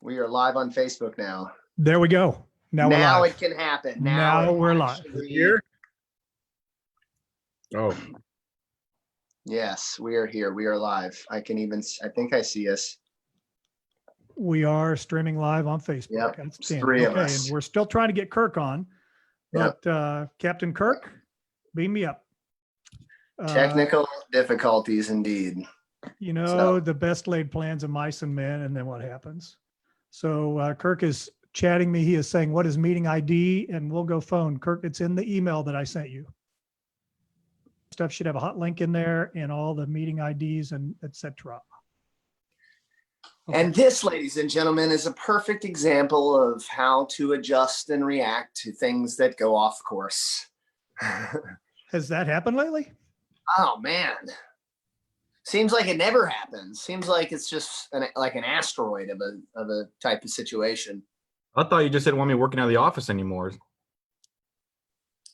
We are live on Facebook now. There we go. Now we're live. It can happen. Now we're live. Here? Oh, Yes, we are here. We are live. I think I see us. We are streaming live on Facebook. Yep, That's it's 10. three of Okay, us. and we're still trying to get Kirk on, Yep. but Captain Kirk, beam me up. Technical difficulties indeed. You know, So- the best laid plans of mice and men, and then what happens? So Kirk is chatting me. He is saying, what is meeting ID? And we'll go phone. Kirk, it's in the email that I sent you. Stuff should have a hot link in there and all the meeting IDs and etc. And this, ladies and gentlemen, is a perfect example of how to adjust and react to things that go off course. Has that happened lately? Oh, man. Seems like it never happens. Seems like it's just like an asteroid of a type of situation. I thought you just didn't want me working out of the office anymore.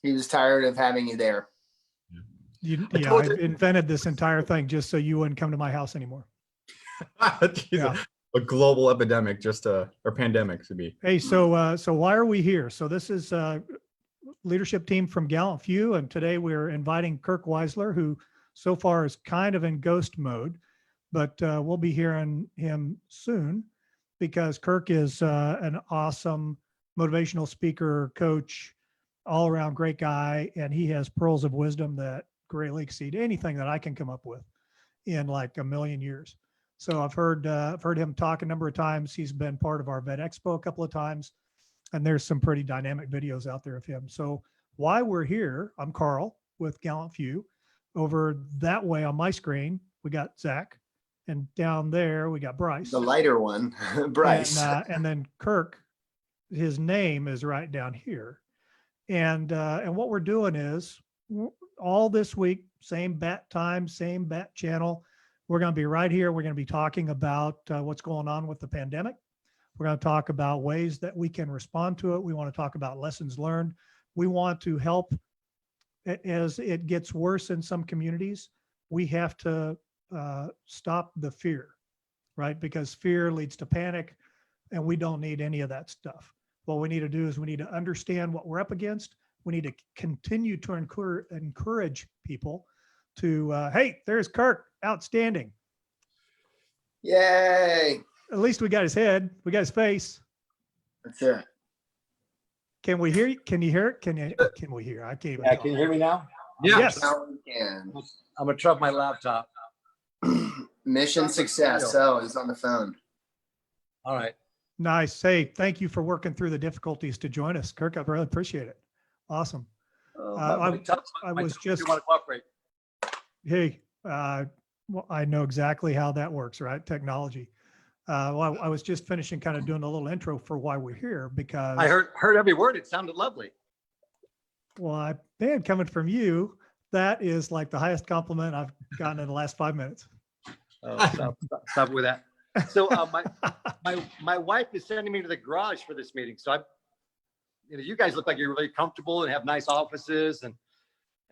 He was tired of having you there. Yeah, told I've you. invented this entire thing just so you wouldn't come to my house anymore. Yeah. A global epidemic, or pandemic to be. Hey, so why are we here? So this is leadership team from GallantFew, and today we're inviting Kirk Weisler, who so far is kind of in ghost mode, but we'll be hearing him soon because Kirk is an awesome motivational speaker, coach, all around great guy, and he has pearls of wisdom that greatly exceed anything that I can come up with in like a million years. So I've heard him talk a number of times. He's been part of our Vet Expo a couple of times, and there's some pretty dynamic videos out there of him. So why we're here, I'm Karl with GallantFew. Over that way on my screen, we got Zach, and down there we got Bryce. The lighter one, Bryce. And then Kirk, his name is right down here. And what we're doing is all this week, same bat time, same bat channel. We're going to be right here. We're going to be talking about what's going on with the pandemic. We're going to talk about ways that we can respond to it. We want to talk about lessons learned. We want to help as it gets worse in some communities. We have to stop the fear, right? Because fear leads to panic, and we don't need any of that stuff. What we need to do is we need to understand what we're up against. We need to continue to encourage people to, hey, there's Kirk, outstanding. Yay. At least we got his head, we got his face. That's it. Can we hear you? Can you hear it? Can we hear? I can't even Yeah, talk. can you hear me now? Yeah. Yes. Now we can. I'm gonna try my laptop. Mission success. So he's on the phone. All right. Nice. Hey, thank you for working through the difficulties to join us, Kirk. I really appreciate it. Awesome. I was just, You want to cooperate? hey, well, I know exactly how that works, right? Technology. Well, I was just finishing kind of doing a little intro for why we're here because I heard every word. It sounded lovely. well, man, coming from you, that is like the highest compliment I've gotten in the last 5 minutes. Oh, stop with that. So my wife is sending me to the garage for this meeting. So you guys look like you're really comfortable and have nice offices, and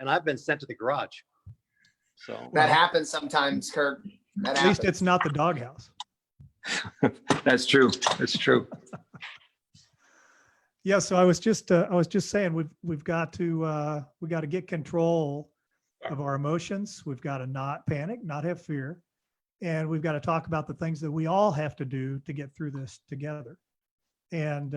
I've been sent to the garage. So That happens sometimes, Kirk. That At least happens. it's not the doghouse. that's true. That's true. Yeah. So I was just saying we've got to get control of our emotions. We've got to not panic, not have fear. And we've got to talk about the things that we all have to do to get through this together. And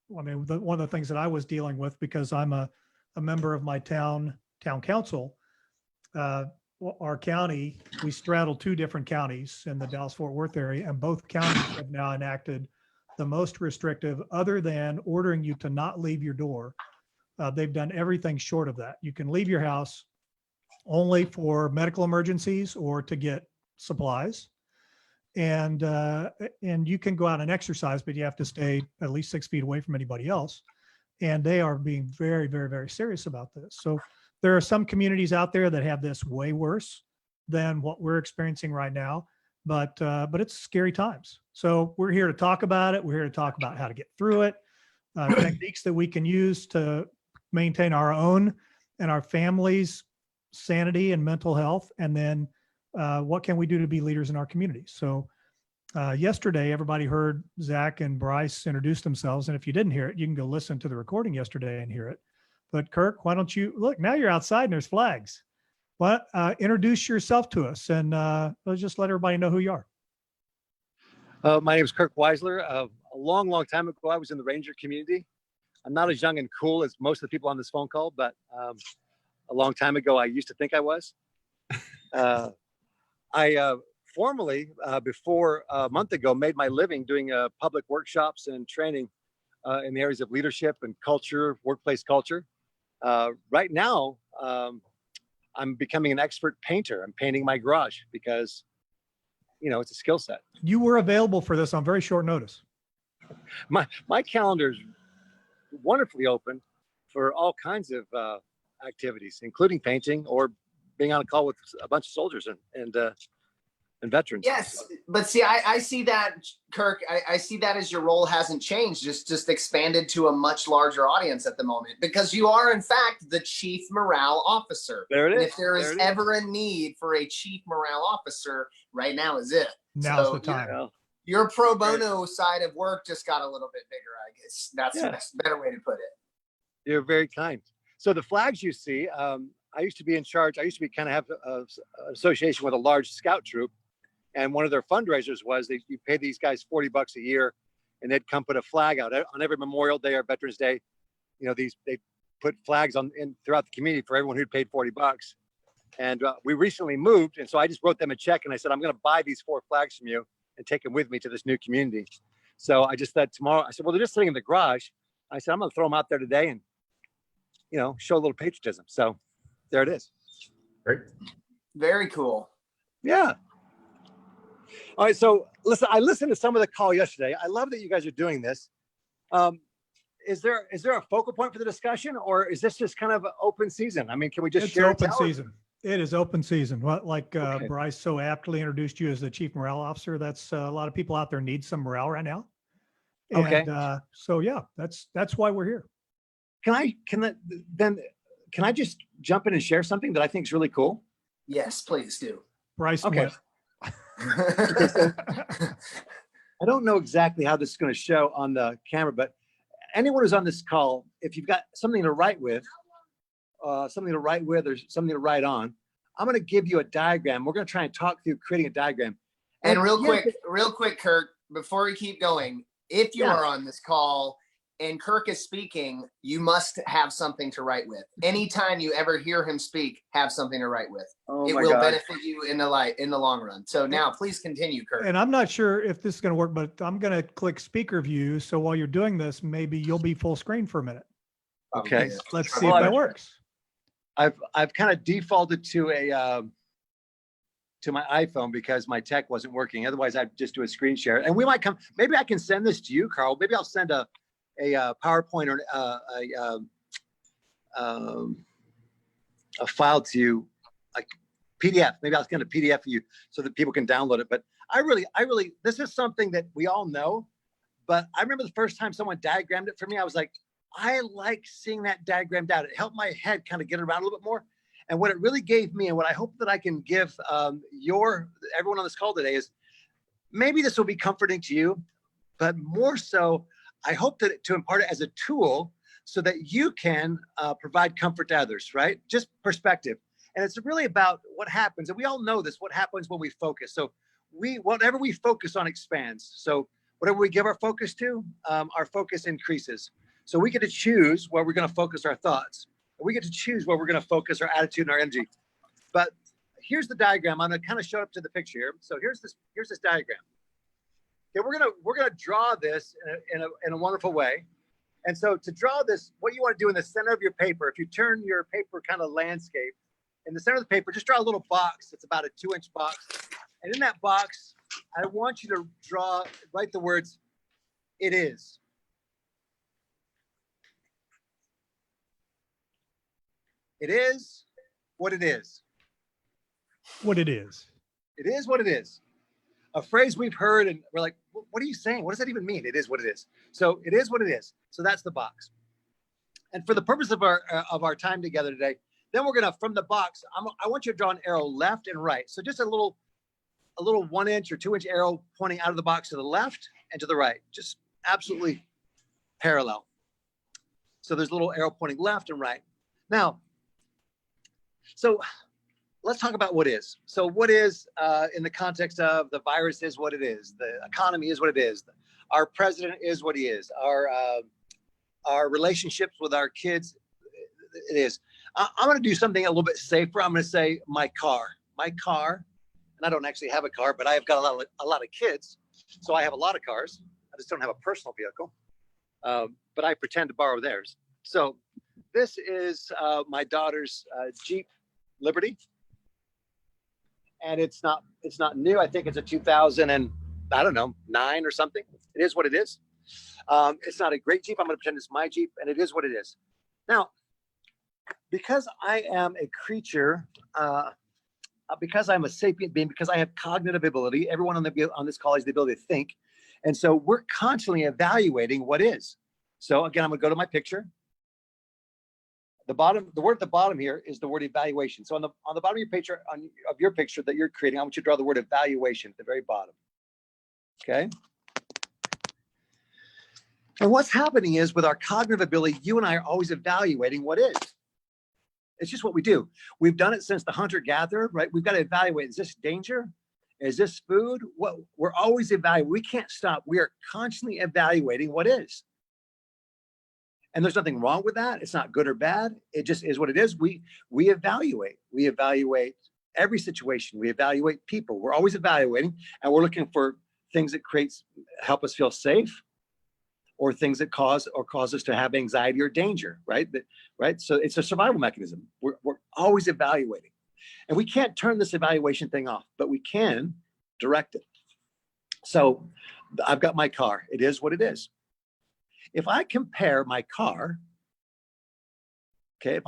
one of the things that I was dealing with, because I'm a member of my town council, our county, we straddle two different counties in the Dallas-Fort Worth area, and both counties have now enacted the most restrictive, other than ordering you to not leave your door. They've done everything short of that. You can leave your house only for medical emergencies or to get supplies. And you can go out and exercise, but you have to stay at least 6 feet away from anybody else. And they are being very, very, very serious about this. So there are some communities out there that have this way worse than what we're experiencing right now, but it's scary times. So we're here to talk about it. We're here to talk about how to get through it, techniques that we can use to maintain our own and our families' sanity and mental health, and then what can we do to be leaders in our community? So yesterday, everybody heard Zach and Bryce introduce themselves. And if you didn't hear it, you can go listen to the recording yesterday and hear it. But Kirk, why don't you look, now you're outside and there's flags. Well, introduce yourself to us and let's just let everybody know who you are. My name is Kirk Weisler. A long, long time ago, I was in the Ranger community. I'm not as young and cool as most of the people on this phone call, but a long time ago, I used to think I was. I formally, before a month ago, made my living doing public workshops and training in the areas of leadership and culture, workplace culture. Right now, I'm becoming an expert painter. I'm painting my garage because, you know, it's a skill set. You were available for this on very short notice. My calendar is wonderfully open for all kinds of activities, including painting or being on a call with a bunch of soldiers and veterans. Yes, but see, I see that, Kirk. I see that as your role hasn't changed, just expanded to a much larger audience at the moment, because you are in fact the chief morale officer. There it is. And if there is ever a need for a chief morale officer, right now is it. Now's the time. You know, Your pro bono side of work just got a little bit bigger, I guess. That's a better way to put it. you're very kind. So the flags you see, I used to be in charge. I used to be kind of have an association with a large scout troop. And one of their fundraisers was you pay these guys $40 a year and they'd come put a flag out on every Memorial Day or Veterans Day. You know, they put flags throughout the community for everyone who'd paid $40. And we recently moved. And so I just wrote them a check and I said, I'm going to buy these 4 flags from you and take them with me to this new community. So I just said tomorrow, I said, well, they're just sitting in the garage. I said, I'm going to throw them out there today and, you know, show a little patriotism. So there it is. Great. Very cool. Yeah. All right. So listen, I listened to some of the call yesterday. I love that you guys are doing this. Is there a focal point for the discussion, or is this just kind of an open season? I mean, can we just It's share open season. It is open season. Like Okay. Bryce so aptly introduced you as the chief morale officer. That's a lot of people out there need some morale right now. And, Okay. so yeah, that's why we're here. Can I just jump in and share something that I think is really cool? Yes, please do. Bryce. Okay. I don't know exactly how this is going to show on the camera, but anyone who's on this call, if you've got something to write with, or something to write on, I'm going to give you a diagram. We're going to try and talk through creating a diagram. And real quick, Kirk, before we keep going, if you are on this call and Kirk is speaking, you must have something to write with. Anytime you ever hear him speak, have something to write with. It will benefit you in the long run. So now please continue, Kirk. And I'm not sure if this is going to work, but I'm going to click speaker view. So while you're doing this, maybe you'll be full screen for a minute. Okay. Let's see if that works. I've kind of defaulted to my iPhone because my tech wasn't working. Otherwise, I'd just do a screen share. And we might maybe I can send this to you, Karl. Maybe I'll send a PowerPoint or a file to you, like PDF. Maybe I'll send a PDF for you so that people can download it. But I really, this is something that we all know. But I remember the first time someone diagrammed it for me, I was like, I like seeing that diagrammed out. It helped my head kind of get around a little bit more. And what it really gave me, and what I hope that I can give everyone on this call today, is maybe this will be comforting to you, but more so, I hope that to impart it as a tool so that you can provide comfort to others, right? Just perspective. And it's really about what happens. And we all know this, what happens when we focus. So whatever we focus on expands. So whatever we give our focus to, our focus increases. So we get to choose where we're going to focus our thoughts. We get to choose where we're going to focus our attitude and our energy. But here's the diagram. I'm going to kind of show up to the picture here. So here's this diagram. Okay, we're gonna draw this in a wonderful way. And so to draw this, what you want to do in the center of your paper, if you turn your paper kind of landscape, in the center of the paper, just draw a little box. It's about a 2-inch box. And in that box, I want you to write the words, "it is." It is what it is. What it is. It is what it is. A phrase we've heard and we're like, what are you saying? What does that even mean? It is what it is. So it is what it is. So that's the box. And for the purpose of our time together today, Then we're gonna, from the box, I want you to draw an arrow left and right. So just a little 1 inch or 2 inch arrow pointing out of the box to the left and to the right, just absolutely parallel. So there's a little arrow pointing left and right. Now, so let's talk about what is. So what is in the context of the virus is what it is. The economy is what it is. Our president is what he is. Our relationships with our kids, it is. I'm going to do something a little bit safer. I'm going to say my car, and I don't actually have a car, but I have got a lot of kids. So I have a lot of cars. I just don't have a personal vehicle, but I pretend to borrow theirs. So this is my daughter's Jeep Liberty. And it's not new. I think it's a 2009 or something. It is what it is. It's not a great Jeep. I'm going to pretend it's my Jeep, and it is what it is. Now, because I am a creature, because I'm a sapient being, because I have cognitive ability, everyone on this call has the ability to think. And so we're constantly evaluating what is. So again, I'm going to go to my picture. The word at the bottom here is the word evaluation. So on the bottom of your picture, of your picture that you're creating, I want you to draw the word evaluation at the very bottom. Okay. And what's happening is, with our cognitive ability, you and I are always evaluating what is. It's just what we do. We've done it since the hunter-gatherer, right? We've got to evaluate, is this danger? Is this food? What we're always evaluating. We can't stop. We are constantly evaluating what is. And there's nothing wrong with that. It's not good or bad. It just is what it is. We evaluate. We evaluate every situation. We evaluate people. We're always evaluating, and we're looking for things that help us feel safe, or things that cause us to have anxiety or danger, right? Right. So it's a survival mechanism. We're always evaluating, and we can't turn this evaluation thing off, but we can direct it. So I've got my car. It is what it is. If I compare my car, to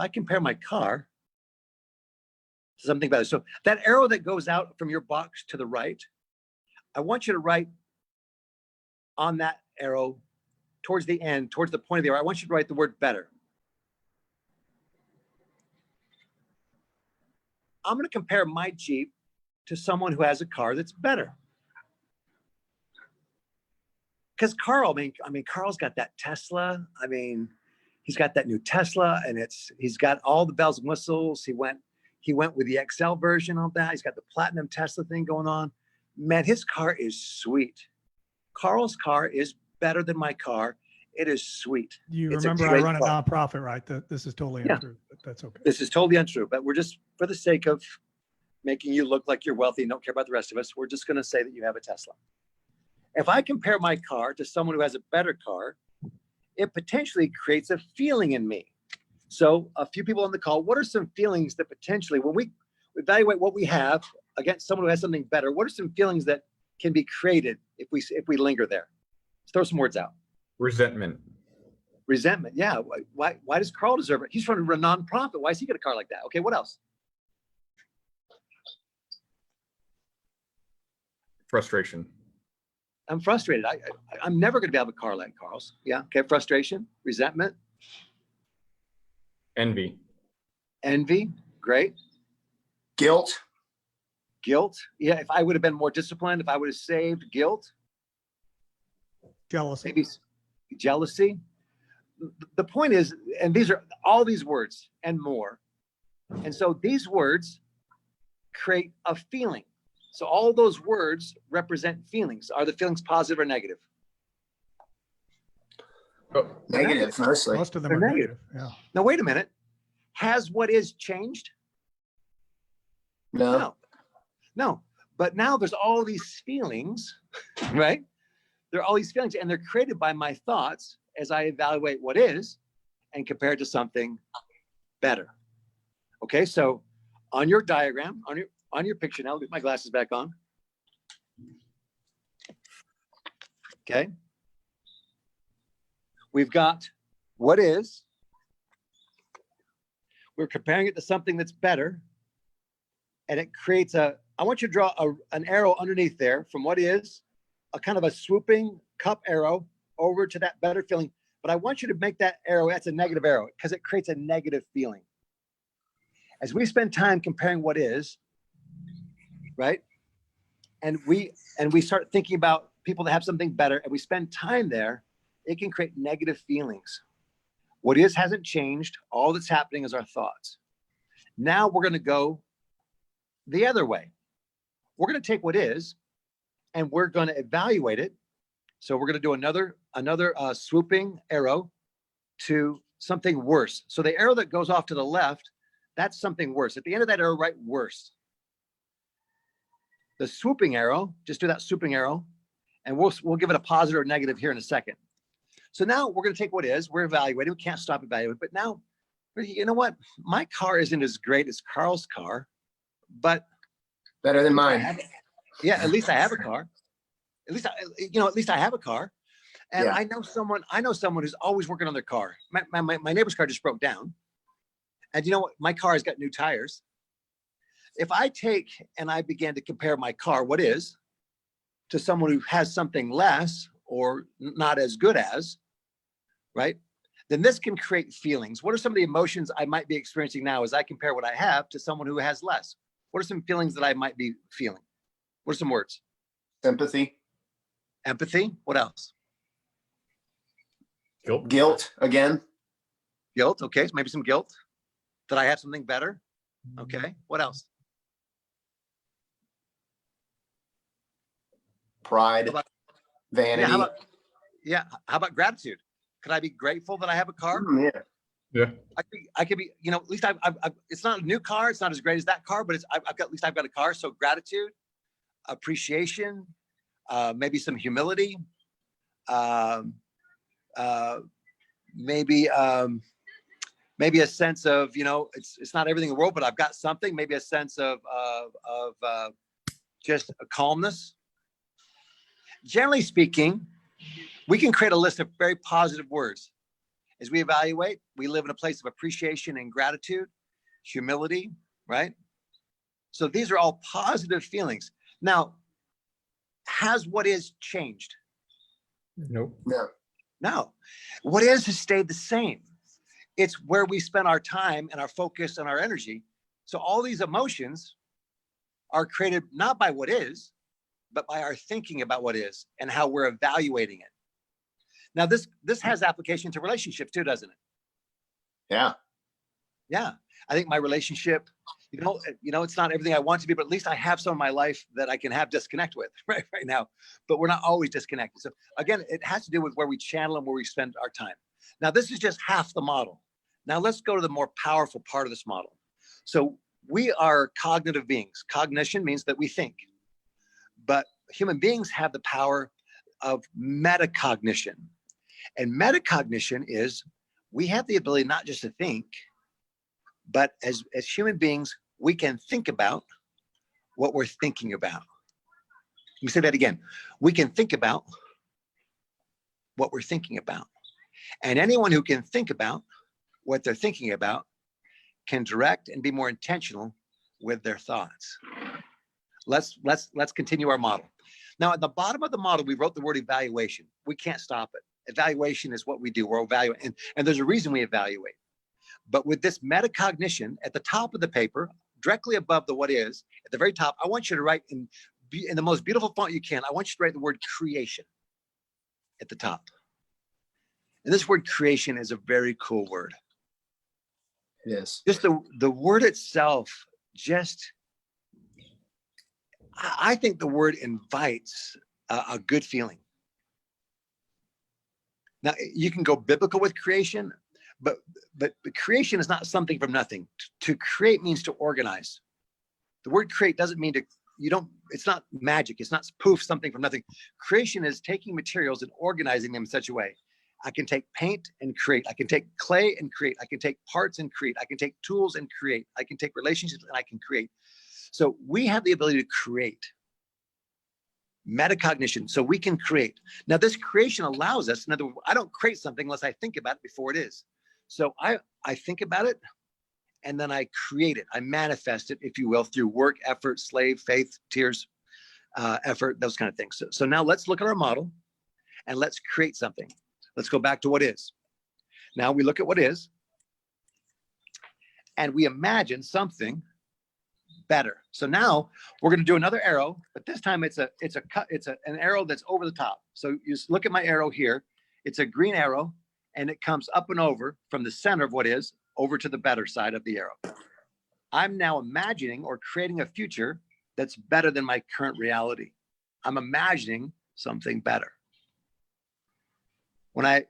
something better. So that arrow that goes out from your box to the right, I want you to write on that arrow towards the end, towards the point of the arrow, I want you to write the word better. I'm going to compare my Jeep to someone who has a car that's better. Because Karl, I mean, Karl's got that Tesla. I mean, he's got that new Tesla, and he's got all the bells and whistles. He went with the XL version of that. He's got the platinum Tesla thing going on. Man, his car is sweet. Karl's car is better than my car. It is sweet. You It's remember I run a nonprofit, right? This is totally untrue, but that's okay. This is totally untrue, but we're just, for the sake of making you look like you're wealthy and don't care about the rest of us, we're just going to say that you have a Tesla. If I compare my car to someone who has a better car, it potentially creates a feeling in me. So a few people on the call, what are some feelings that potentially, when we evaluate what we have against someone who has something better, what are some feelings that can be created if we linger there? Let's throw some words out. Resentment. Resentment, yeah. Why does Karl deserve it? He's running a nonprofit. Why is he got a car like that? Okay, what else? Frustration. I'm frustrated. I'm never going to be able to have a car like Karl's. Yeah. Okay. Frustration, resentment, Envy. Great. Guilt. Yeah. If I would have been more disciplined, if I would have saved, guilt. Jealousy. Maybe jealousy. The point is, and these are all these words and more. And so these words create a feeling. So all those words represent feelings. Are the feelings positive or negative? Oh, Negative, mostly. Most of them They're are negative. negative. Yeah. Now, wait a minute. Has what is changed? No. No. But now there's all these feelings, right? There are all these feelings, and they're created by my thoughts as I evaluate what is and compare it to something better. Okay, so on your diagram, on your picture now, I'll get my glasses back on. Okay. We've got what is. We're comparing it to something that's better. And it creates I want you to draw an arrow underneath there from what is, a kind of a swooping cup arrow over to that better feeling. But I want you to make that arrow, that's a negative arrow, because it creates a negative feeling. As we spend time comparing what is, right? And we start thinking about people that have something better, and we spend time there, it can create negative feelings. What is hasn't changed. All that's happening is our thoughts. Now we're going to go the other way. We're going to take what is, and we're going to evaluate it. So we're going to do another swooping arrow to something worse. So the arrow that goes off to the left, that's something worse. At the end of that arrow, write worse. The swooping arrow, just do that swooping arrow, and we'll give it a positive or negative here in a second. So now we're going to take what is, we're evaluating, we can't stop evaluating, but now, you know what? My car isn't as great as Karl's car, but better than mine. Yeah, at least I have a car. At least I have a car. And yeah. I know someone who's always working on their car. My neighbor's car just broke down. And you know what? My car has got new tires. If I take and I began to compare my car, what is, to someone who has something less or not as good as, right? Then this can create feelings. What are some of the emotions I might be experiencing now as I compare what I have to someone who has less? What are some feelings that I might be feeling? What are some words? Sympathy. Empathy. What else? Guilt again. Guilt. Okay. So maybe some guilt that I have something better. Okay. What else? Pride. Vanity. How about gratitude? Could I be grateful that I have a car? Yeah. I could be, at least I've it's not a new car. It's not as great as that car, but at least I've got a car. So gratitude, appreciation, maybe some humility, maybe a sense of, it's not everything in the world, but I've got something, maybe a sense of just a calmness. Generally speaking, we can create a list of very positive words. As we evaluate, we live in a place of appreciation and gratitude, humility, right? So these are all positive feelings. Now, has what is changed? Nope. No. What is has stayed the same. It's where we spend our time and our focus and our energy. So all these emotions are created not by what is, but by our thinking about what is and how we're evaluating it. Now, this has application to relationships too, doesn't it? Yeah. Yeah. I think my relationship, it's not everything I want to be, but at least I have some of my life that I can have disconnect with right now. But we're not always disconnected. So again, it has to do with where we channel and where we spend our time. Now, this is just half the model. Now, let's go to the more powerful part of this model. So we are cognitive beings. Cognition means that we think. But human beings have the power of metacognition. And metacognition is we have the ability not just to think, but as human beings, we can think about what we're thinking about. Let me say that again. We can think about what we're thinking about. And anyone who can think about what they're thinking about can direct and be more intentional with their thoughts. Let's continue our model. Now, at the bottom of the model, we wrote the word evaluation. We can't stop it. Evaluation is what we do. We're evaluating, and there's a reason we evaluate. But with this metacognition at the top of the paper, directly above the what is, at the very top, I want you to write in the most beautiful font you can. I want you to write the word creation at the top. And this word creation is a very cool word. It is. Just the word itself, I think the word invites a good feeling. Now, you can go biblical with creation, but creation is not something from nothing. To create means to organize. The word create doesn't mean it's not magic. It's not poof, something from nothing. Creation is taking materials and organizing them in such a way. I can take paint and create. I can take clay and create. I can take parts and create. I can take tools and create. I can take relationships and I can create. So we have the ability to create. Metacognition, so we can create. Now, this creation allows us, in other words, I don't create something unless I think about it before it is. So I think about it, and then I create it. I manifest it, if you will, through work, effort, slave, faith, tears, effort, those kind of things. So now let's look at our model, and let's create something. Let's go back to what is. Now we look at what is, and we imagine something better. So now we're going to do another arrow, but this time it's an arrow that's over the top. So you just look at my arrow here. It's a green arrow, and it comes up and over from the center of what is over to the better side of the arrow. I'm now imagining or creating a future that's better than my current reality. I'm imagining something better. When I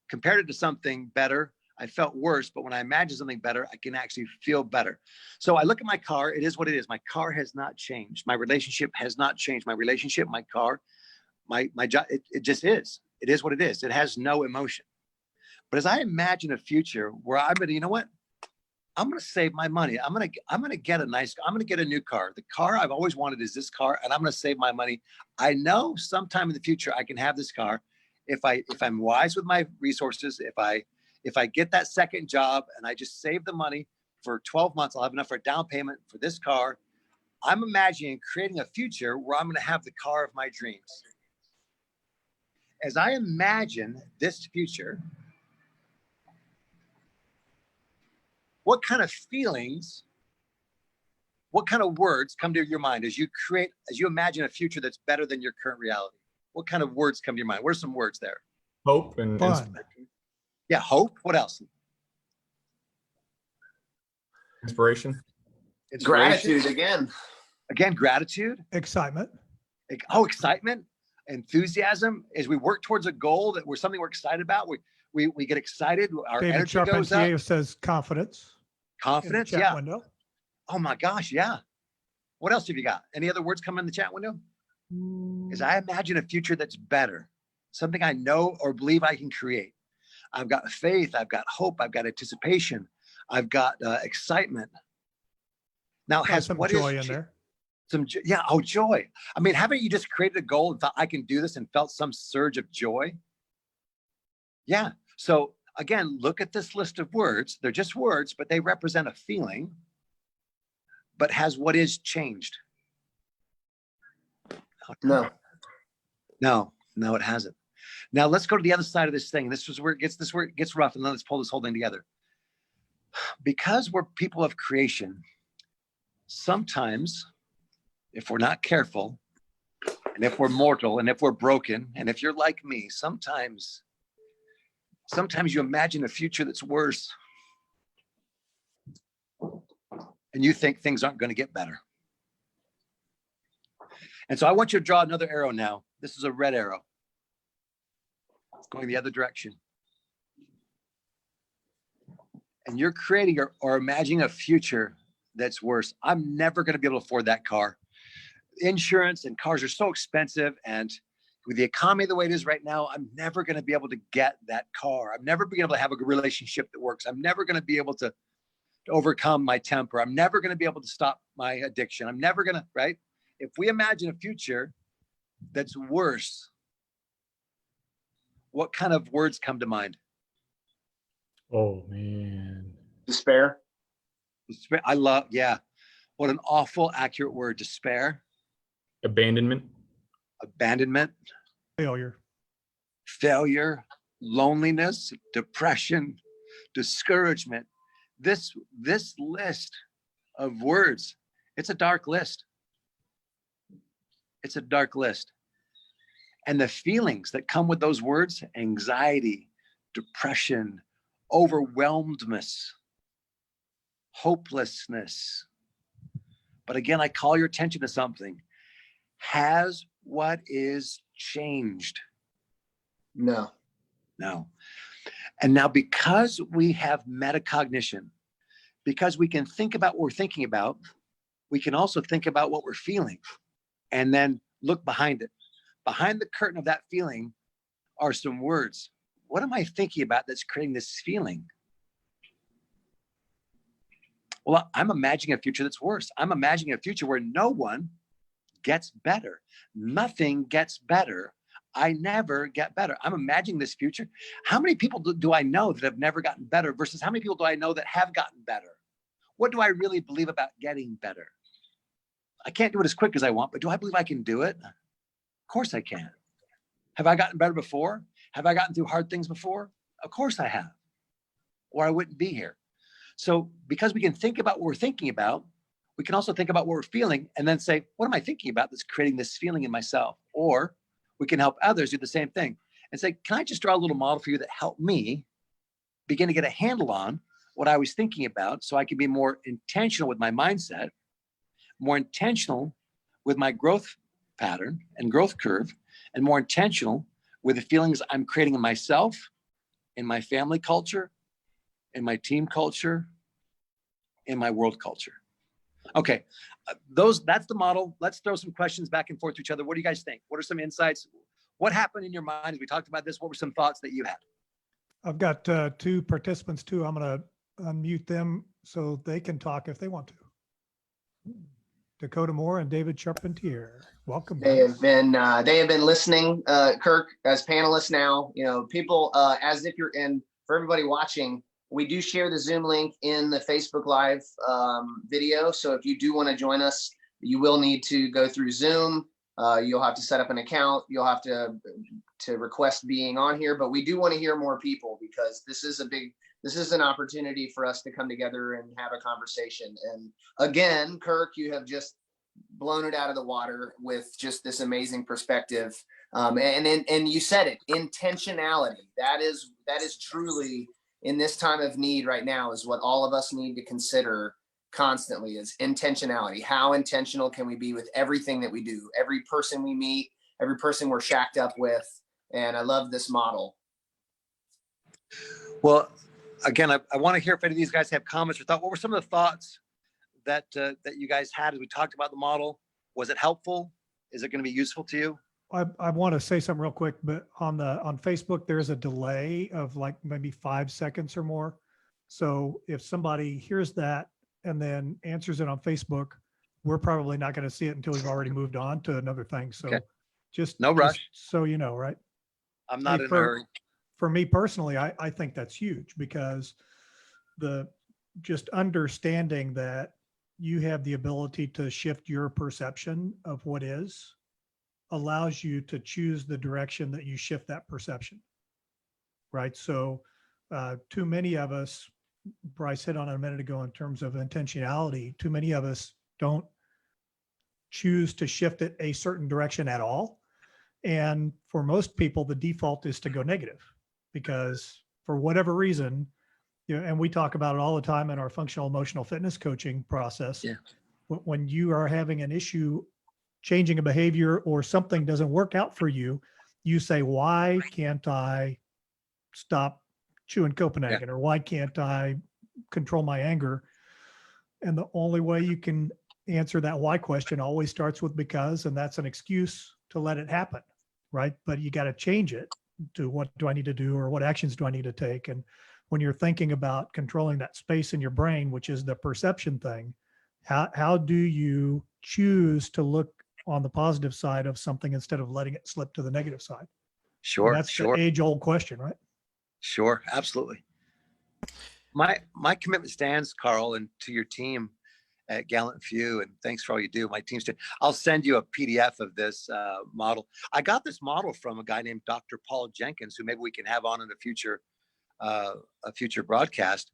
compared it to something better, I felt worse, but when I imagine something better, I can actually feel better. So I look at my car, it is what it is. My car has not changed. My relationship has not changed. My relationship, my car, my job, it just is. It is what it is. It has no emotion. But as I imagine a future where I'm gonna, you know what? I'm gonna save my money. I'm gonna get a new car. The car I've always wanted is this car, and I'm gonna save my money. I know sometime in the future I can have this car if I'm wise with my resources, if I get that second job and I just save the money for 12 months, I'll have enough for a down payment for this car. I'm imagining creating a future where I'm going to have the car of my dreams. As I imagine this future, what kind of feelings, what kind of words come to your mind as you imagine a future that's better than your current reality? What kind of words come to your mind? What are some words there? Hope and Fun. Yeah, hope. What else? inspiration. Gratitude again. Again, gratitude. Excitement. Excitement, enthusiasm. As we work towards a goal that we're excited about, we get excited. Our David energy goes up. Charpentier says confidence. Confidence. In the chat window. Oh my gosh. Yeah. What else have you got? Any other words come in the chat window? As I imagine a future that's better, something I know or believe I can create. I've got faith. I've got hope. I've got anticipation. I've got excitement. Now, Has some joy in there. Joy. I mean, haven't you just created a goal and thought I can do this and felt some surge of joy? Yeah. So again, look at this list of words. They're just words, but they represent a feeling. But has what is changed? No. No, it hasn't. Now let's go to the other side of this thing. This is where it gets rough, and then let's pull this whole thing together. Because we're people of creation, sometimes, if we're not careful, and if we're mortal, and if we're broken, and if you're like me, sometimes you imagine a future that's worse. And you think things aren't going to get better. And so I want you to draw another arrow now. This is a red arrow. It's going the other direction. And you're creating or imagining a future that's worse. I'm never going to be able to afford that car. Insurance and cars are so expensive. And with the economy the way it is right now, I'm never going to be able to get that car. I'm never being able to have a relationship that works. I'm never going to be able to overcome my temper. I'm never going to be able to stop my addiction. I'm never going to, right? If we imagine a future that's worse, what kind of words come to mind? Oh man. Despair. I love, yeah. What an awful, accurate word. Despair. Abandonment. Abandonment. Failure. Loneliness. Depression. Discouragement. This list of words, it's a dark list. It's a dark list. And the feelings that come with those words, anxiety, depression, overwhelmedness, hopelessness. But again, I call your attention to something. Has what is changed? No. And now because we have metacognition, because we can think about what we're thinking about, we can also think about what we're feeling and then look behind it. Behind the curtain of that feeling are some words. What am I thinking about that's creating this feeling? Well, I'm imagining a future that's worse. I'm imagining a future where no one gets better. Nothing gets better. I never get better. I'm imagining this future. How many people do I know that have never gotten better versus how many people do I know that have gotten better? What do I really believe about getting better? I can't do it as quick as I want, but do I believe I can do it? Of course I can. Have I gotten better before? Have I gotten through hard things before? Of course I have, or I wouldn't be here. So because we can think about what we're thinking about, we can also think about what we're feeling and then say, what am I thinking about that's creating this feeling in myself? Or we can help others do the same thing and say, can I just draw a little model for you that helped me begin to get a handle on what I was thinking about so I can be more intentional with my mindset, more intentional with my growth pattern and growth curve, and more intentional with the feelings I'm creating in myself, in my family culture, in my team culture, in my world culture. Okay, that's the model. Let's throw some questions back and forth to each other. What do you guys think? What are some insights? What happened in your mind as we talked about this? What were some thoughts that you had? I've got two participants too. I'm going to unmute them so they can talk if they want to. Dakota Moore and David Charpentier. Welcome. They have been listening, Kirk, as panelists now. You know, people, as if you're in, for everybody watching, we do share the Zoom link in the Facebook Live video. So if you do want to join us, you will need to go through Zoom. You'll have to set up an account. You'll have to request being on here. But we do want to hear more people because this is an opportunity for us to come together and have a conversation. And again, Kirk, you have just blown it out of the water with just this amazing perspective. And you said it, intentionality. That is truly, in this time of need right now, is what all of us need to consider constantly, is intentionality. How intentional can we be with everything that we do, every person we meet, every person we're shacked up with? And I love this model. Well, again, I want to hear if any of these guys have comments or thought. What were some of the thoughts that you guys had as we talked about the model? Was it helpful? Is it going to be useful to you? I want to say something real quick, but on Facebook, there's a delay of like maybe 5 seconds or more. So if somebody hears that and then answers it on Facebook, we're probably not going to see it until we've already moved on to another thing. So okay. just no rush. So you know, right? I'm not in a hurry. For me personally, I think that's huge because just understanding that you have the ability to shift your perception of what is allows you to choose the direction that you shift that perception, right? So too many of us, Bryce hit on it a minute ago in terms of intentionality, too many of us don't choose to shift it a certain direction at all. And for most people, the default is to go negative because for whatever reason, you know, and we talk about it all the time in our functional emotional fitness coaching process. Yeah. When you are having an issue changing a behavior or something doesn't work out for you, you say, why can't I stop chewing Copenhagen? Yeah. Or why can't I control my anger? And the only way you can answer that why question always starts with because, and that's an excuse to let it happen, right? But you got to change it to what do I need to do or what actions do I need to take? And when you're thinking about controlling that space in your brain, which is the perception thing, how do you choose to look on the positive side of something instead of letting it slip to the negative side? Sure. And that's the age-old question, right? Sure, absolutely. My commitment stands, Karl, and to your team at GallantFew, and thanks for all you do. My team's team. I'll send you a PDF of this model. I got this model from a guy named Dr. Paul Jenkins, who maybe we can have on in a future broadcast.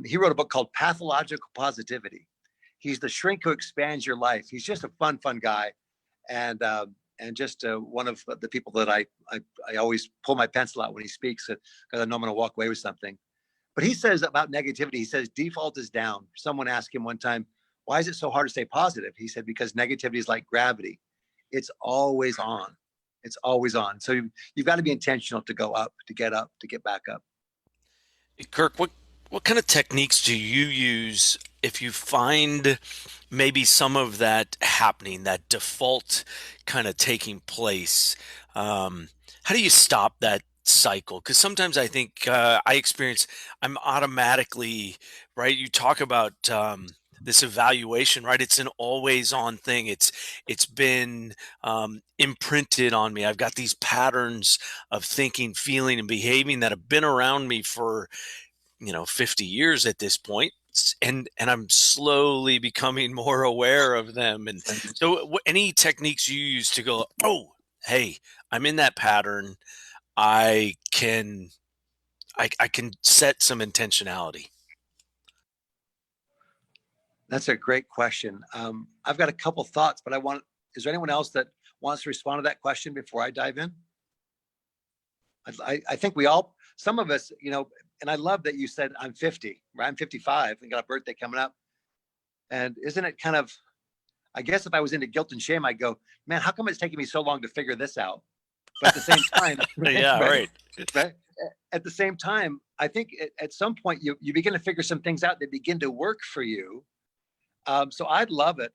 He wrote a book called Pathological Positivity. He's the shrink who expands your life. He's just a fun guy, and just one of the people that I always pull my pencil out when he speaks because I know I'm going to walk away with something. But he says about negativity, he says default is down. Someone asked him one time, why is it so hard to stay positive? He said, because negativity is like gravity. It's always on. It's always on. So you've got to be intentional to go up, to get back up. Kirk, what kind of techniques do you use if you find maybe some of that happening, that default kind of taking place? How do you stop that cycle? Because sometimes I think I'm automatically, right? You talk about this evaluation, right? It's an always on thing. It's been imprinted on me. I've got these patterns of thinking, feeling, and behaving that have been around me for 50 years at this point, and I'm slowly becoming more aware of them. And so any techniques you use to go, oh, hey, I'm in that pattern. I can set some intentionality. That's a great question. I've got a couple thoughts, but is there anyone else that wants to respond to that question before I dive in? I think some of us, and I love that you said I'm 50, right? I'm 55 and got a birthday coming up. And isn't it kind of, I guess if I was into guilt and shame, I'd go, man, how come it's taking me so long to figure this out? But at the same time, Yeah, right. At the same time, I think at some point you begin to figure some things out that begin to work for you. So I'd love it.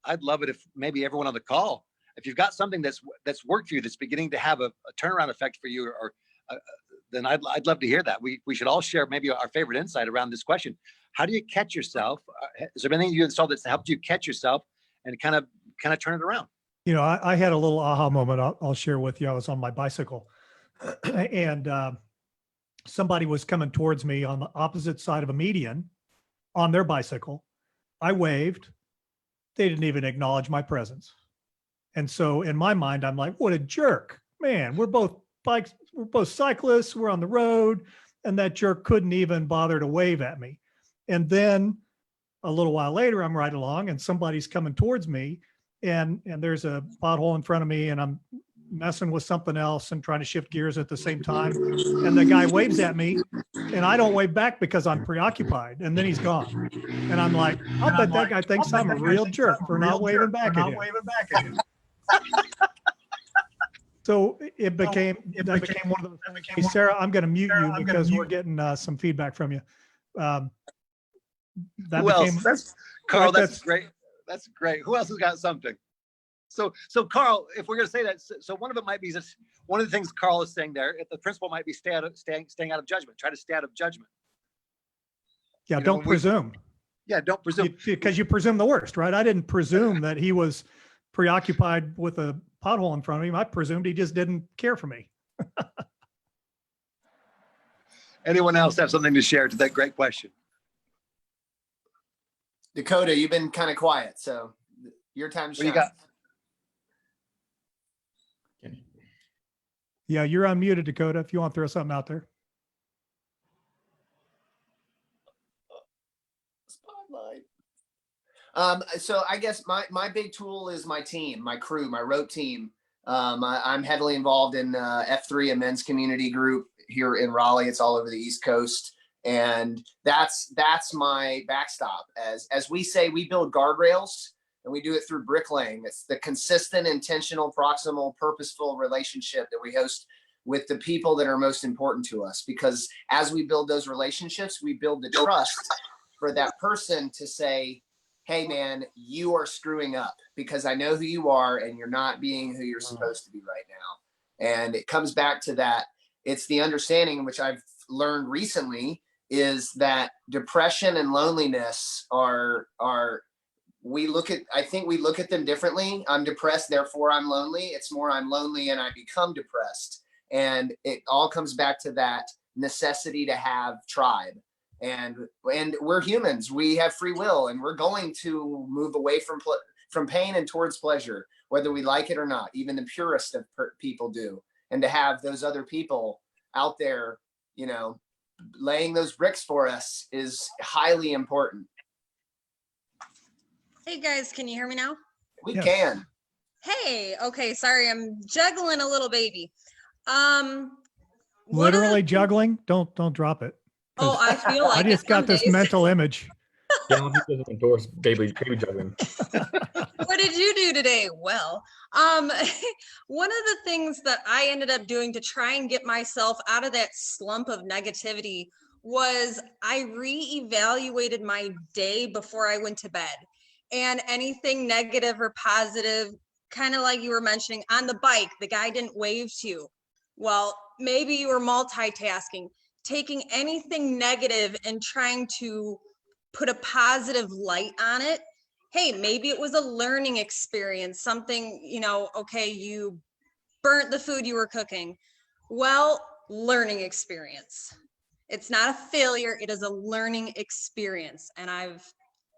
I'd love it if maybe everyone on the call, if you've got something that's worked for you, that's beginning to have a turnaround effect for you, or then I'd love to hear that. We should all share maybe our favorite insight around this question. How do you catch yourself? Is there anything you installed that's helped you catch yourself and kind of turn it around? I had a little aha moment I'll share with you. I was on my bicycle and somebody was coming towards me on the opposite side of a median on their bicycle. I waved. They didn't even acknowledge my presence. And so in my mind, I'm like, what a jerk, man. We're both cyclists. We're on the road. And that jerk couldn't even bother to wave at me. And then a little while later, I'm right along and somebody's coming towards me and there's a pothole in front of me and I'm messing with something else and trying to shift gears at the same time. And the guy waves at me and I don't wave back because I'm preoccupied, and then he's gone. And I'm like, I'll bet that guy thinks I'm a real jerk for not waving back at him. So it became one of those. Hey, Sarah, I'm going to mute you because we're getting some feedback from you. Who else? That's Karl. That's great. That's great. Who else has got something? So Karl, if we're going to say that, so one of it might be just one of the things Karl is saying there. If the principle might be staying out of judgment. Try to stay out of judgment. Yeah, don't presume. Yeah, don't presume. Because you presume the worst, right? I didn't presume that he was preoccupied with a pothole in front of him. I presumed he just didn't care for me. Anyone else have something to share to that great question? Dakota, you've been kind of quiet, so your time to shine. What you got? Yeah, you're unmuted, Dakota, if you want to throw something out there. Spotlight. So I guess my big tool is my team, my crew, my rope team. I'm heavily involved in F3, a men's community group here in Raleigh. It's all over the East Coast. And that's my backstop. As we say, we build guardrails and we do it through bricklaying. It's the consistent, intentional, proximal, purposeful relationship that we host with the people that are most important to us. Because as we build those relationships, we build the trust for that person to say, hey man, you are screwing up because I know who you are and you're not being who you're supposed to be right now. And it comes back to that. It's the understanding, which I've learned recently, is that depression and loneliness I think we look at them differently. I'm depressed, therefore I'm lonely. It's more I'm lonely and I become depressed. And it all comes back to that necessity to have tribe. And we're humans. We have free will, and we're going to move away from pain and towards pleasure, whether we like it or not. Even the purest of people do. And to have those other people out there, laying those bricks for us is highly important. Hey guys, can you hear me now? We Yes. can. Hey, okay, sorry, I'm juggling a little baby. Literally juggling. Don't drop it. Oh, I feel like I just it got some this days. mental image. GallantFew doesn't endorse baby juggling. What did you do today? Well, one of the things that I ended up doing to try and get myself out of that slump of negativity was I reevaluated my day before I went to bed. And anything negative or positive, kind of like you were mentioning on the bike, the guy didn't wave to you. Well, maybe you were multitasking, taking anything negative and trying to put a positive light on it. Hey, maybe it was a learning experience, something, okay, you burnt the food you were cooking. Well, learning experience. It's not a failure. It is a learning experience. And I've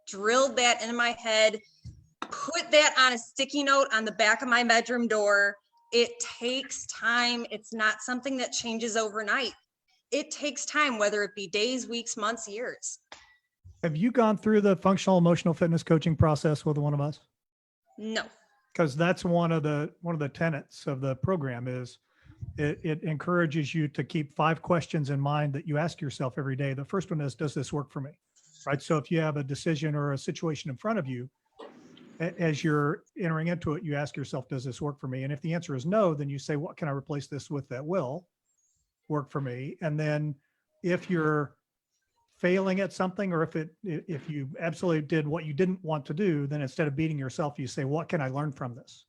drilled that in my head, put that on a sticky note on the back of my bedroom door. It takes time. It's not something that changes overnight. It takes time, whether it be days, weeks, months, years. Have you gone through the functional emotional fitness coaching process with one of us? No. Because that's one of the tenets of the program is it encourages you to keep 5 questions in mind that you ask yourself every day. The first one is, does this work for me? Right. So if you have a decision or a situation in front of you, as you're entering into it, you ask yourself, does this work for me? And if the answer is no, then you say, what can I replace this with that will work for me? And then if you're failing at something, or if you absolutely did what you didn't want to do, then instead of beating yourself, you say, what can I learn from this?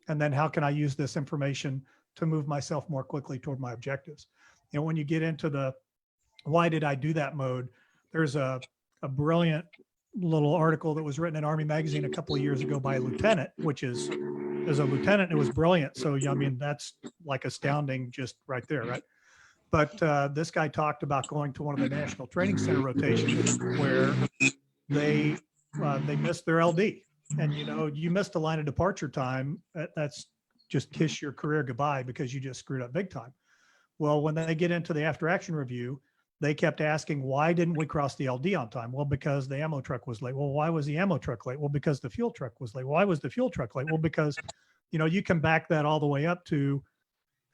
And then how can I use this information to move myself more quickly toward my objectives? And when you get into the why did I do that mode, there's a brilliant little article that was written in Army Magazine a couple of years ago by a lieutenant, which is as a lieutenant, it was brilliant. So, I mean, that's like astounding just right there, right? But this guy talked about going to one of the National Training Center rotations where they missed their LD. And, you know, you missed a line of departure time. That's just kiss your career goodbye because you just screwed up big time. Well, when they get into the after action review, they kept asking, why didn't we cross the LD on time? Well, because the ammo truck was late. Well, why was the ammo truck late? Well, because the fuel truck was late. Why was the fuel truck late? Well, because, you know, you can back that all the way up to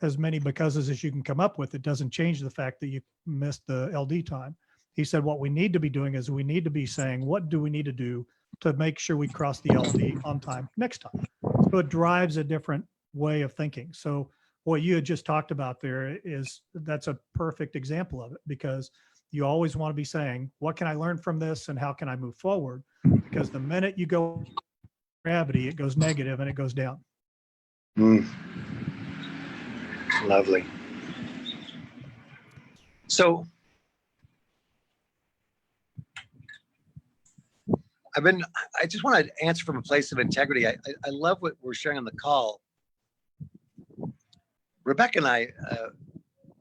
as many becauses as you can come up with. It doesn't change the fact that you missed the LD time. He said, what we need to be doing is we need to be saying, what do we need to do to make sure we cross the LD on time next time? So it drives a different way of thinking. So what you had just talked about there is that's a perfect example of it, because you always want to be saying, what can I learn from this and how can I move forward? Because the minute you go gravity, it goes negative and it goes down. Lovely. So I just want to answer from a place of integrity. I love what we're sharing on the call. Rebecca and I,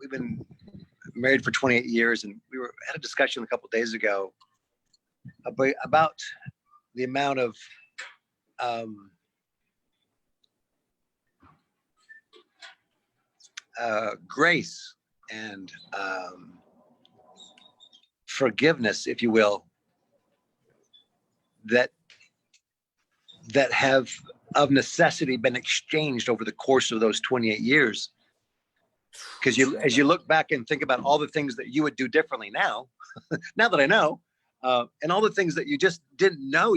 we've been married for 28 years, and had a discussion a couple of days ago about the amount of grace and forgiveness, if you will, that have of necessity been exchanged over the course of those 28 years. Because as you look back and think about all the things that you would do differently now, now that I know, and all the things that you just didn't know,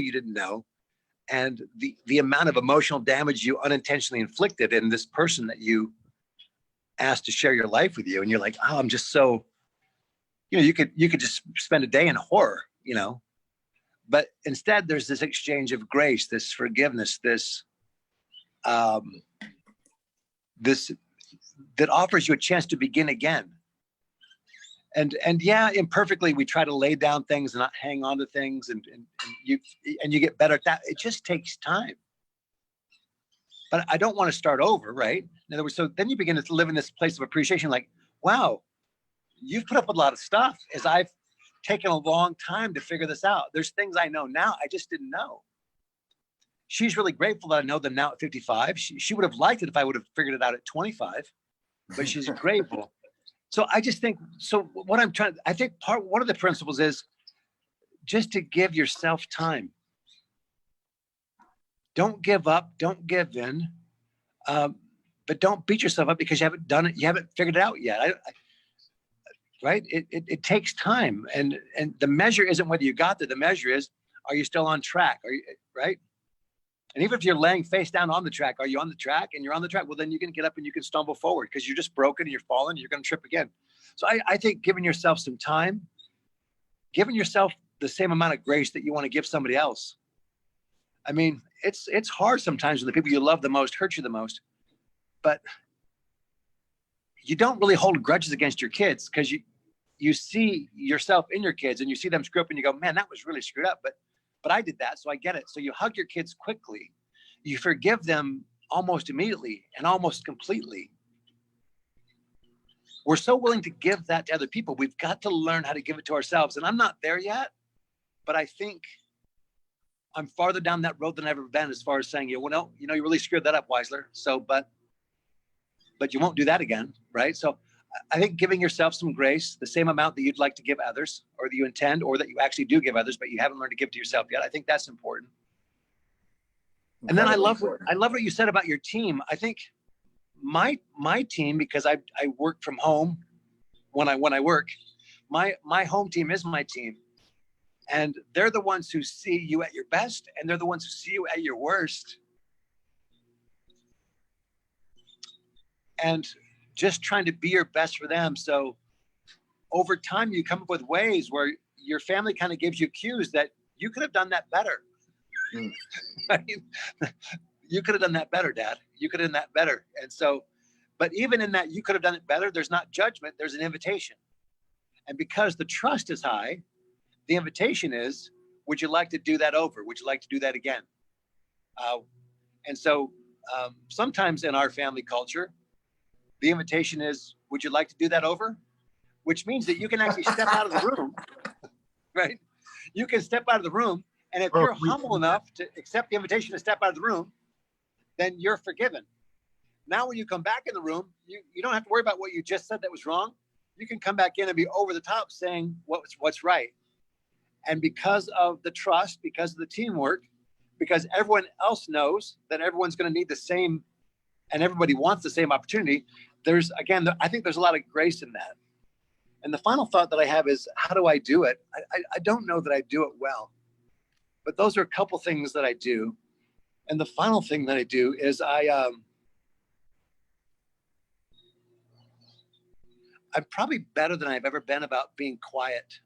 and the amount of emotional damage you unintentionally inflicted in this person that you asked to share your life with you, and you're like, oh, I'm just so, you could just spend a day in horror, but instead there's this exchange of grace, this forgiveness, this that offers you a chance to begin again. And yeah, imperfectly, we try to lay down things and not hang on to things, and you get better at that. It just takes time. But I don't want to start over, right? In other words, so then you begin to live in this place of appreciation, like, wow, you've put up with a lot of stuff as I've taken a long time to figure this out. There's things I know now I just didn't know. She's really grateful that I know them now at 55. She would have liked it if I would have figured it out at 25, but she's grateful. So I just think, I think one of the principles is just to give yourself time. Don't give up, don't give in, but don't beat yourself up because you haven't done it, you haven't figured it out yet. Right? It takes time, and the measure isn't whether you got there. The measure is, are you still on track? Are you right? And even if you're laying face down on the track, are you on the track? And you're on the track. Well, then you can get up and you can stumble forward because you're just broken and you're falling. And you're going to trip again. So I think giving yourself some time, giving yourself the same amount of grace that you want to give somebody else. I mean, it's hard sometimes when the people you love the most hurt you the most, but you don't really hold grudges against your kids because you see yourself in your kids and you see them screw up and you go, man, that was really screwed up. But I did that, so I get it. So you hug your kids quickly. You forgive them almost immediately and almost completely. We're so willing to give that to other people. We've got to learn how to give it to ourselves. And I'm not there yet, but I think I'm farther down that road than I've ever been as far as saying, you really screwed that up, Weisler. So, but you won't do that again, right? So I think giving yourself some grace, the same amount that you'd like to give others, or that you intend, or that you actually do give others, but you haven't learned to give to yourself yet. I think that's important. And then I love what you said about your team. I think my team, because I work from home when I work, my home team is my team. And they're the ones who see you at your best, and they're the ones who see you at your worst. And just trying to be your best for them. So over time, you come up with ways where your family kind of gives you cues that you could have done that better. Right? You could have done that better, Dad. You could have done that better. And so, but even in that you could have done it better, there's not judgment, there's an invitation. And because the trust is high, the invitation is, would you like to do that over? Would you like to do that again? And so sometimes in our family culture, the invitation is, would you like to do that over? Which means that you can actually step out of the room, right? You can step out of the room. And if you're humble enough to accept the invitation to step out of the room, then you're forgiven. Now, when you come back in the room, you don't have to worry about what you just said that was wrong. You can come back in and be over the top saying what's right. And because of the trust, because of the teamwork, because everyone else knows that everyone's going to need the same, and everybody wants the same opportunity, I think there's a lot of grace in that. And the final thought that I have is, how do I do it? I don't know that I do it well, but those are a couple things that I do. And the final thing that I do is I'm probably better than I've ever been about being quiet.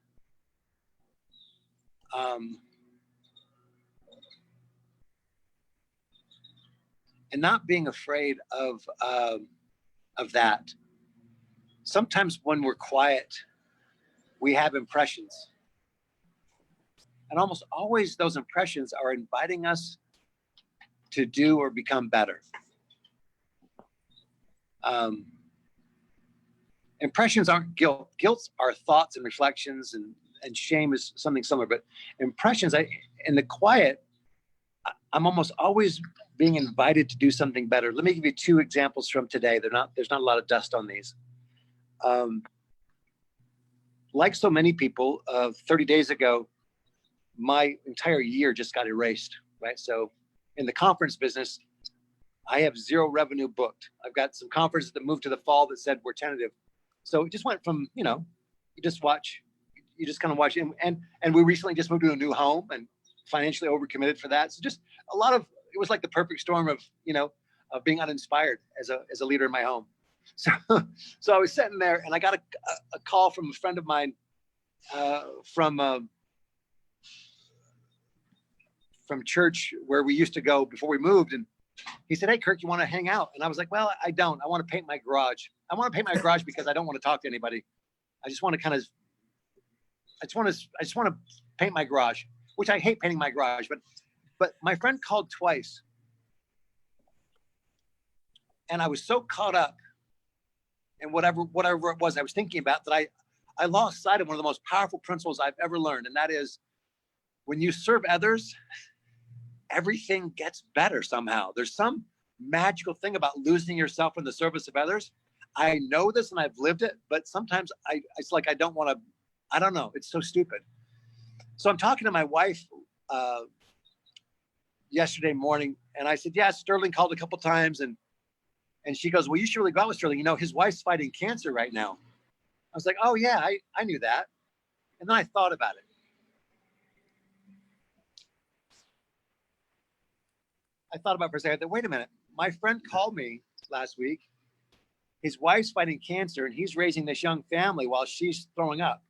And not being afraid of that. Sometimes when we're quiet, we have impressions. And almost always those impressions are inviting us to do or become better. Impressions aren't guilt. Guilt are thoughts and reflections, and shame is something similar. But impressions, in the quiet, I'm almost always being invited to do something better. Let me give you two examples from today. There's not a lot of dust on these. Like so many people, 30 days ago, my entire year just got erased, right? So in the conference business, I have zero revenue booked. I've got some conferences that moved to the fall that said we're tentative. So it just went from, you just kind of watch. And we recently just moved to a new home and financially overcommitted for that. So just it was like the perfect storm of being uninspired as a leader in my home. So I was sitting there and I got a call from a friend of mine from church where we used to go before we moved. And he said, "Hey, Kirk, you want to hang out?" And I was like, "Well, I don't. I want to paint my garage. I want to paint my garage because I don't want to talk to anybody. I just want to paint my garage," which I hate painting my garage. But my friend called twice. And I was so caught up in whatever it was I was thinking about that I lost sight of one of the most powerful principles I've ever learned. And that is, when you serve others, everything gets better somehow. There's some magical thing about losing yourself in the service of others. I know this and I've lived it, but sometimes it's like I don't want to, I don't know. It's so stupid. So I'm talking to my wife yesterday morning, and I said, "Yeah, Sterling called a couple times," and she goes, "Well, you should really go out with Sterling. His wife's fighting cancer right now." I was like, "Oh yeah, I knew that." And then I thought about it. I thought about it for a second. I thought, wait a minute. My friend called me last week. His wife's fighting cancer, and he's raising this young family while she's throwing up.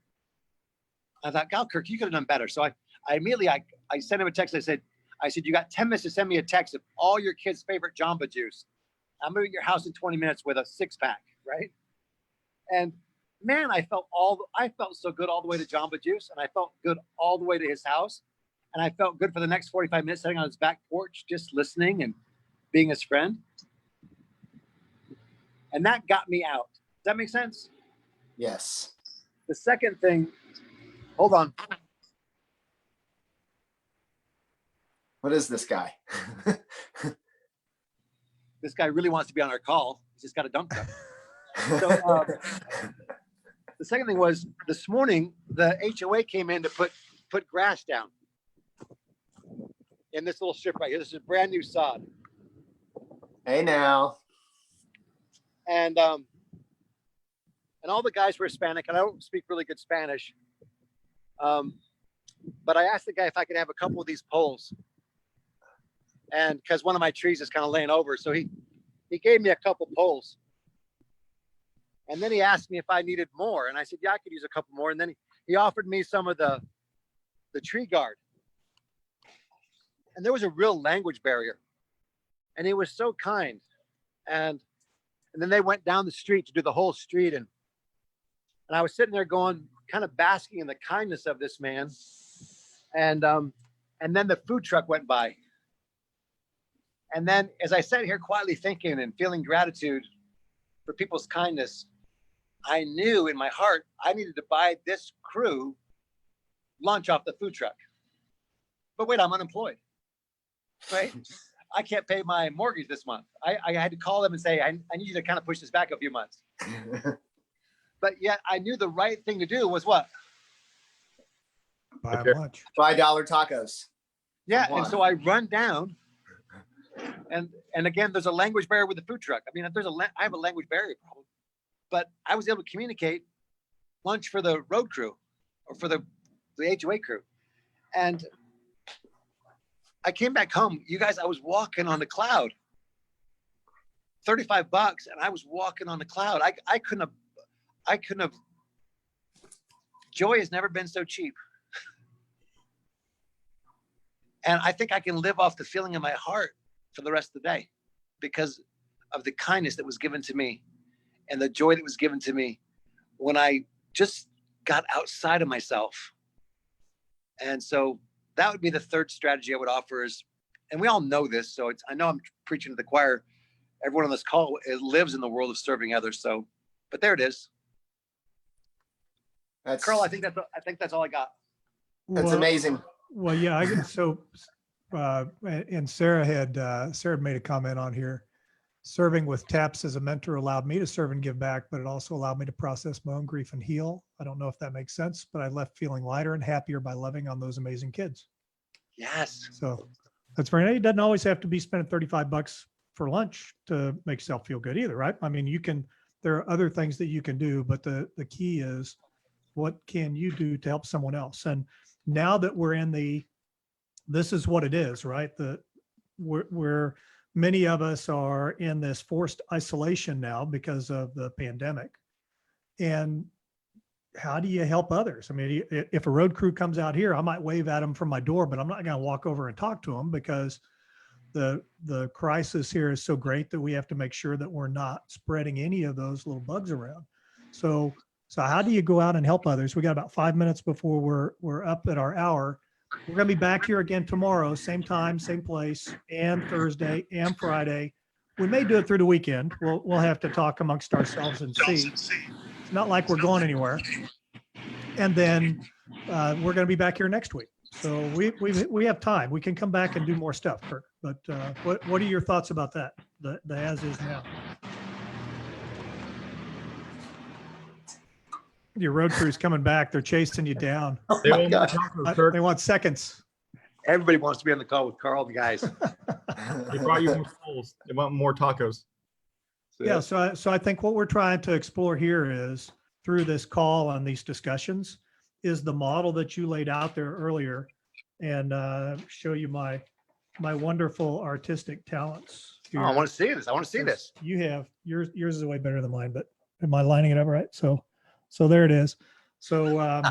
I thought, "God, Kirk, you could have done better." So I immediately sent him a text. I said, "You got 10 minutes to send me a text of all your kids' favorite Jamba Juice. I'm going to your house in 20 minutes with a 6-pack," right? And man, I felt so good all the way to Jamba Juice, and I felt good all the way to his house. And I felt good for the next 45 minutes sitting on his back porch, just listening and being his friend. And that got me out. Does that make sense? Yes. The second thing, hold on. What is this guy? This guy really wants to be on our call. He's just got a dump truck. So the second thing was this morning, the HOA came in to put grass down in this little strip right here. This is brand new sod. Hey now. And all the guys were Hispanic, and I don't speak really good Spanish. But I asked the guy if I could have a couple of these poles, and because one of my trees is kind of laying over, so he gave me a couple poles. And then he asked me if I needed more, and I said, yeah, I could use a couple more. And then he offered me some of the tree guard. And there was a real language barrier, and he was so kind. And then they went down the street to do the whole street, and I was sitting there going, kind of basking in the kindness of this man. And then the food truck went by. And then as I sat here quietly thinking and feeling gratitude for people's kindness, I knew in my heart I needed to buy this crew lunch off the food truck. But wait, I'm unemployed, right? I can't pay my mortgage this month. I had to call them and say, I need you to kind of push this back a few months. But yet I knew the right thing to do was what? Buy Okay. lunch. $5 tacos. Yeah, Come and on. so I run down, and again, there's a language barrier with the food truck. I mean, I have a language barrier problem, but I was able to communicate lunch for the road crew or for the HOA crew. And I came back home, you guys, I was walking on the cloud. $35, and I was walking on the cloud. I couldn't have, joy has never been so cheap. And I think I can live off the feeling in my heart for the rest of the day because of the kindness that was given to me and the joy that was given to me when I just got outside of myself. And so that would be the third strategy I would offer is, and we all know this, so I know I'm preaching to the choir. Everyone on this call lives in the world of serving others. So, but there it is. That's Karl, I think that's all I got. that's Well, amazing. Well, yeah, and Sarah had made a comment on here. Serving with TAPS as a mentor allowed me to serve and give back, but it also allowed me to process my own grief and heal. I don't know if that makes sense, but I left feeling lighter and happier by loving on those amazing kids. Yes. So that's very nice. It doesn't always have to be spending $35 for lunch to make yourself feel good either, right? I mean, there are other things that you can do, but the key is what can you do to help someone else? And now that we're this is what it is, right? We're many of us are in this forced isolation now because of the pandemic. And how do you help others? I mean, if a road crew comes out here, I might wave at them from my door, but I'm not going to walk over and talk to them because the crisis here is so great that we have to make sure that we're not spreading any of those little bugs around. So how do you go out and help others? We got about 5 minutes before we're up at our hour. We're going to be back here again tomorrow, same time, same place, and Thursday and Friday. We may do it through the weekend. We'll have to talk amongst ourselves and see. It's not like we're going anywhere. And then we're going to be back here next week. So we have time. We can come back and do more stuff, Kirk. But what are your thoughts about that? The as is now. Your road crew's coming back. They're chasing you down. They my want God. tacos, Kirk. They want seconds. Everybody wants to be on the call with Karl, the guys. They brought you more souls. They want more tacos. Yeah. So I think what we're trying to explore here is through this call and these discussions is the model that you laid out there earlier and show you my wonderful artistic talents. Oh, I want to see this. I want to see this. You have yours is way better than mine, but am I lining it up right? So there it is. So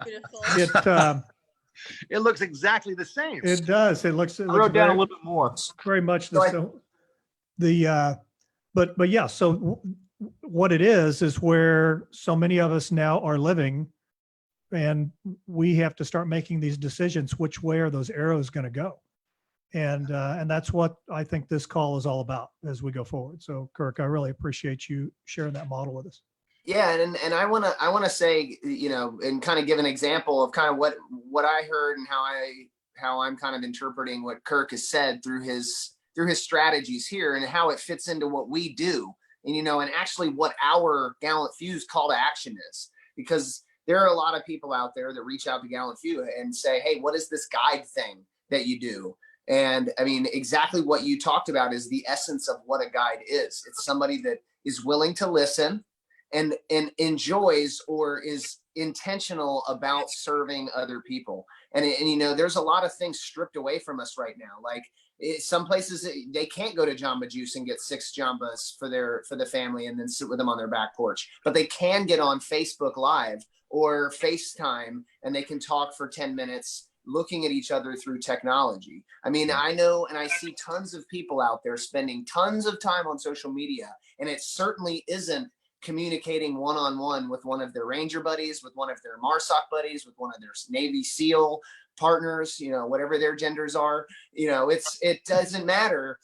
Beautiful. It looks exactly the same. it does. It looks I wrote down a little bit more. very much So but yeah. So what it is where so many of us now are living, and we have to start making these decisions. Which way are those arrows going to go? And that's what I think this call is all about as we go forward. So Kirk, I really appreciate you sharing that model with us. Yeah, and I wanna say, and kind of give an example of kind of what I heard and how I'm kind of interpreting what Kirk has said through his strategies here and how it fits into what we do. and, and actually what our GallantFew's call to action is, because there are a lot of people out there that reach out to GallantFew and say, hey, what is this guide thing that you do? And I mean, exactly what you talked about is the essence of what a guide is. It's somebody that is willing to listen and enjoys or is intentional about serving other people. And there's a lot of things stripped away from us right now. Like some places they can't go to Jamba Juice and get 6 Jambas for the family and then sit with them on their back porch, but they can get on Facebook Live or FaceTime and they can talk for 10 minutes looking at each other through technology. I mean, I know, and I see tons of people out there spending tons of time on social media, and it certainly isn't communicating one-on-one with one of their Ranger buddies, with one of their MARSOC buddies, with one of their Navy SEAL partners, whatever their genders are, it doesn't matter.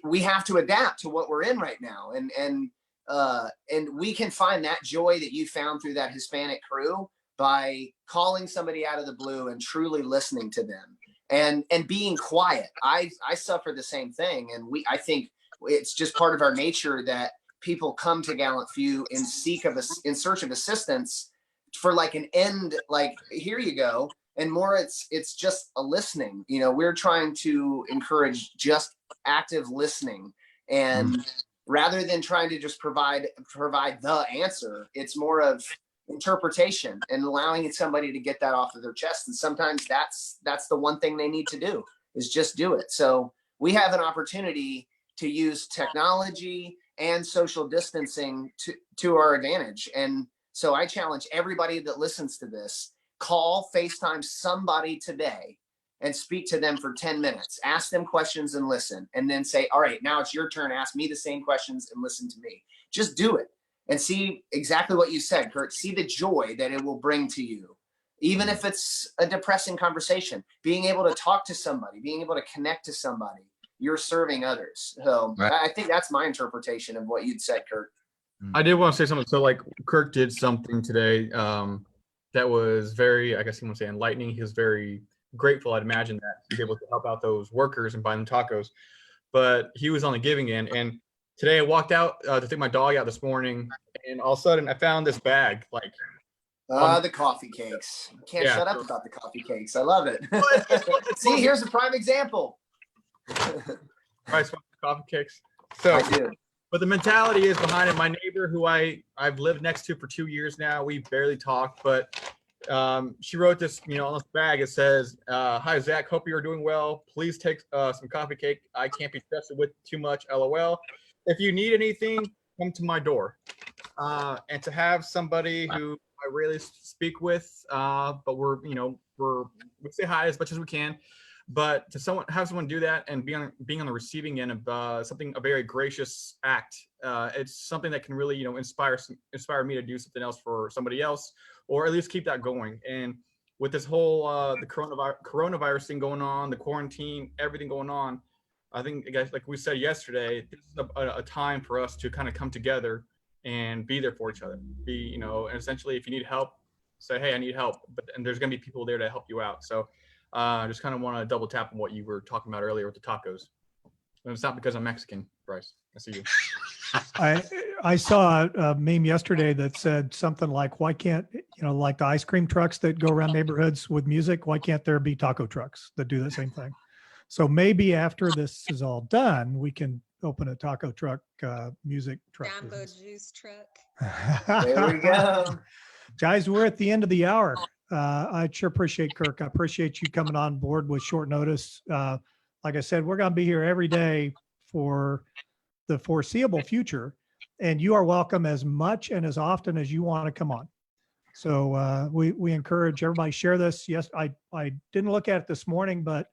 We have to adapt to what we're in right now. And we can find that joy that you found through that Hispanic crew by calling somebody out of the blue and truly listening to them and being quiet. I suffer the same thing. And I think it's just part of our nature that people come to GallantFew in search of assistance for like an end, like, here you go. And more, it's just a listening. We're trying to encourage just active listening, and rather than trying to just provide the answer, it's more of interpretation and allowing somebody to get that off of their chest. And sometimes that's the one thing they need to do, is just do it. So we have an opportunity to use technology and social distancing to our advantage. And so I challenge everybody that listens to this, call, FaceTime somebody today and speak to them for 10 minutes, ask them questions and listen, and then say, all right, now it's your turn. Ask me the same questions and listen to me. Just do it and see exactly what you said, Kurt. See the joy that it will bring to you, even if it's a depressing conversation, being able to talk to somebody, being able to connect to somebody. You're serving others. So right. I think that's my interpretation of what you'd said, Kirk. I did want to say something. So like Kirk did something today that was very, I guess you want to say, enlightening. He was very grateful, I'd imagine, that he was able to help out those workers and buy them tacos. But he was on the giving end. And today I walked out to take my dog out this morning, and all of a sudden I found this bag. Like, the coffee cakes. You can't shut up about the coffee cakes. I love it. See, here's a prime example. Bryce, coffee cakes. So, I do. But the mentality is behind it. My neighbor, who I've lived next to for 2 years now, we barely talk, but she wrote this, on this bag. It says, "Hi Zach, hope you are doing well. Please take some coffee cake. I can't be trusted with too much. LOL. If you need anything, come to my door." And to have somebody who I rarely speak with, but we say hi as much as we can. But to have someone do that and being on the receiving end of a very gracious act, it's something that can really inspire me to do something else for somebody else, or at least keep that going. And with this whole the coronavirus thing going on, the quarantine, everything going on, I think, guys, like we said yesterday, this is a time for us to kind of come together and be there for each other. And essentially, if you need help, say, hey, I need help. And there's going to be people there to help you out. So I just kind of want to double tap on what you were talking about earlier with the tacos. And it's not because I'm Mexican, Bryce. I see you. I saw a meme yesterday that said something like, why can't, like the ice cream trucks that go around neighborhoods with music, why can't there be taco trucks that do the same thing? So maybe after this is all done, we can open a taco truck, music truck. Jamba Juice truck. There we go. Guys, we're at the end of the hour. I sure appreciate Kirk. I appreciate you coming on board with short notice. Like I said, we're going to be here every day for the foreseeable future, and you are welcome as much and as often as you want to come on. So we encourage everybody share this. Yes, I didn't look at it this morning, but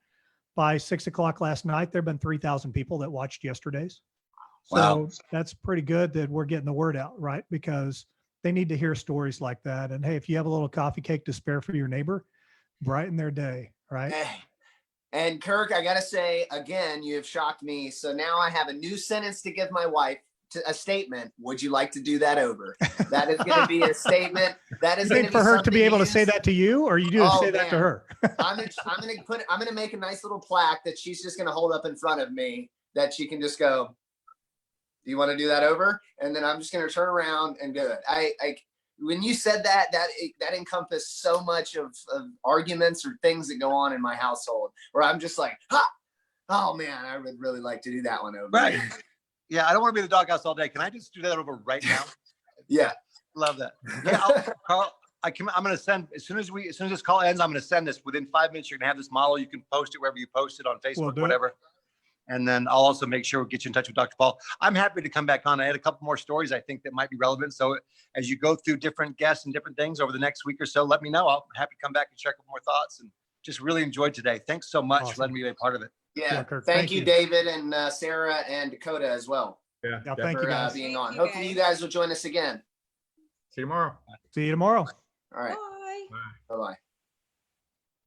by 6 o'clock last night, there have been 3,000 people that watched yesterday's. So wow. That's pretty good that we're getting the word out, right? Because they need to hear stories like that. And hey, if you have a little coffee cake to spare for your neighbor, brighten their day, right? And Kirk, I got to say, again, you have shocked me. So now I have a new sentence to give my wife, a statement. Would you like to do that over? That is going to be a statement. That is going to be for her to be able to say that to you, or you do say that to her? I'm going to make a nice little plaque that she's just going to hold up in front of me, that she can just go, Do you want to do that over? And then I'm just going to turn around and do it. When you said that encompassed so much of arguments or things that go on in my household where I'm just like, ha, oh man, I would really like to do that one over. Right. Yeah, I don't want to be in the doghouse all day. Can I just do that over right now? Yeah. Love that. Yeah, Carl, I'm going to send, as soon as this call ends, I'm going to send this within 5 minutes. You're going to have this model. You can post it wherever you post it on Will Facebook, do. whatever. And then I'll also make sure we'll get you in touch with Dr. Paul. I'm happy to come back on. I had a couple more stories I think that might be relevant. So as you go through different guests and different things over the next week or so, let me know. I'm happy to come back and share a couple more thoughts, and just really enjoyed today. Thanks so much for letting me be a part of it. Yeah. Kirk, Thank you, David and Sarah and Dakota as well Yeah. Yeah, thank you, for guys. being Thank on. you, Hopefully you guys will join us again. See you tomorrow. See you tomorrow. All right. Bye. Bye. Bye-bye.